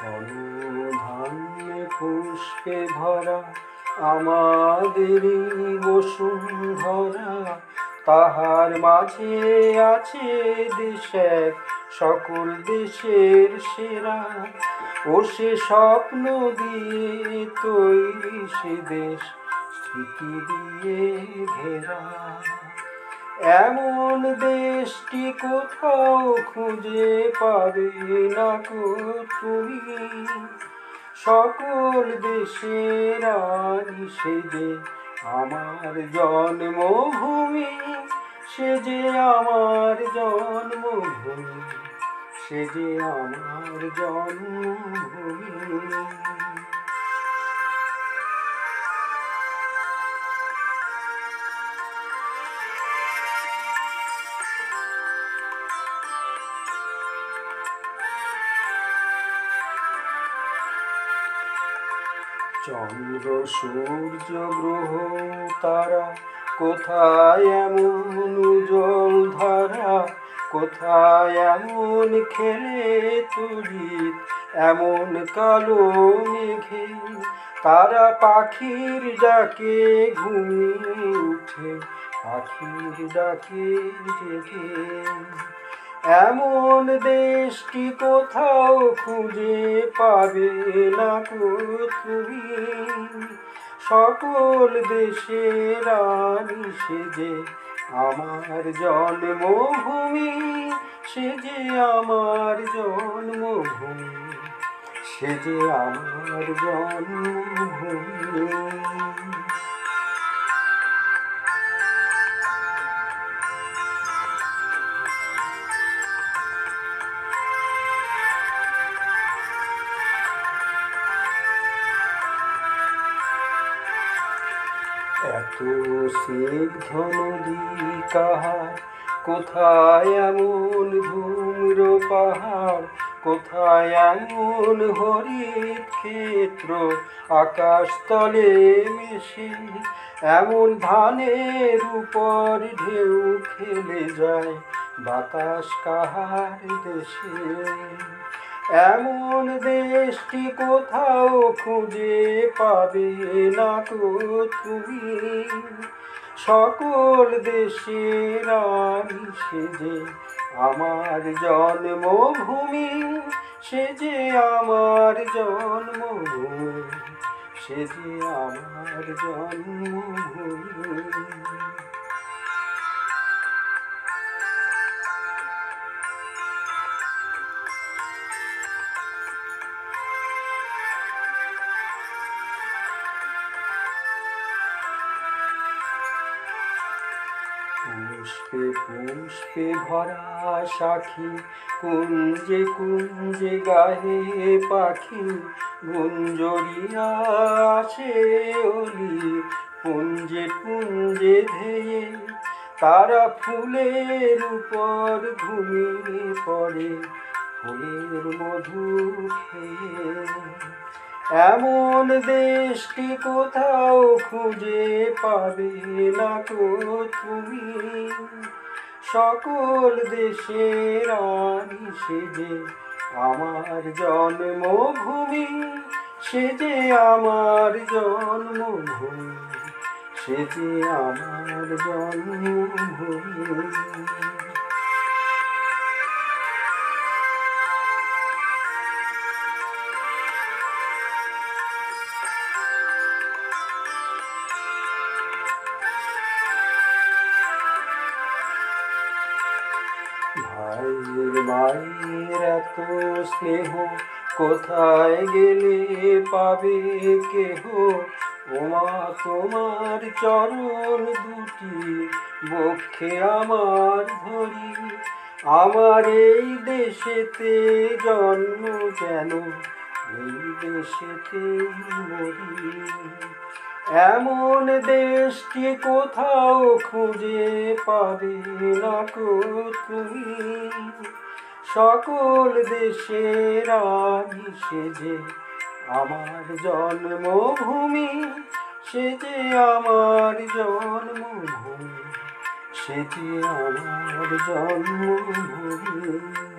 ঘন ধান্যে পুষ্পে ভরা আমাদেরই বসুন্ধরা, তাহার মাঝে আছে দেশ এক সকল দেশের সেরা। ও সে স্বপ্ন দিয়ে তৈরি সে দেশ, স্মৃতি দিয়ে ঘেরা। এমন দেশটি কোথাও খুঁজে পাবে না গো তুমি। সকল দেশের রানী সে যে আমার জন্মভূমি, সে যে আমার জন্মভূমি, সে যে আমার জন্মভূমি। চন্দ্র সূর্য গ্রহ তারা, কোথায় এমন উজ্জ্বল ধারা, কোথায় এমন খেলে তড়িৎ এমন কালো মেঘে। তারা পাখির ডাকে ঘুমিয়ে উঠে, পাখির ডাকে জেগে। এমন দেশটি কোথাও খুঁজে পাবে না গো তুমি। সকল দেশের রানী সে যে আমার জন্মভূমি, সে যে আমার জন্মভূমি, সে যে আমার জন্মভূমি। এত স্নিগ্ধ নদী কাহার, কোথায় এমন ধূম্র পাহাড়, কোথায় এমন হরিত ক্ষেত্র আকাশ তলে মিশে। এমন ধানের উপর ঢেউ খেলে যায় বাতাস কাহার দেশে। এমন দেশটি কোথাও খুঁজে পাবে না গো তুমি। সকল দেশের রানী সে যে আমার জন্মভূমি, সে যে আমার জন্মভূমি, সে যে আমার জন্মভূমি। পুষ্পে পুষ্পে ভরা সাখী, কুঞ্জে কুঞ্জে গাহে পাখি। গুঞ্জরিয়া আসে অলি, পুঞ্জে পুঞ্জে ধেয়ে। তারা ফুলের উপর ঘুমিয়ে পড়ে, ফুলের মধু খেয়ে। এমন দেশটি কোথাও খুঁজে পাবে না গো তুমি। সকল দেশের রানী সে যে আমার জন্মভূমি, সে যে আমার জন্মভূমি, সে যে আমার জন্মভূমি। ভাইয়ের মায়ের এত স্নেহ, কোথায় গেলে পাবে কেহ। ওমা তোমার চরণ দুটি বক্ষে আমার ধরি। আমার এই দেশেতে জন্ম যেন এই দেশেতেই মরি। এমন দেশটি কোথাও খুঁজে পাবে না গো তুমি। সকল দেশের রানী সে যে আমার জন্মভূমি, সে যে আমার জন্মভূমি, সে যে আমার জন্মভূমি।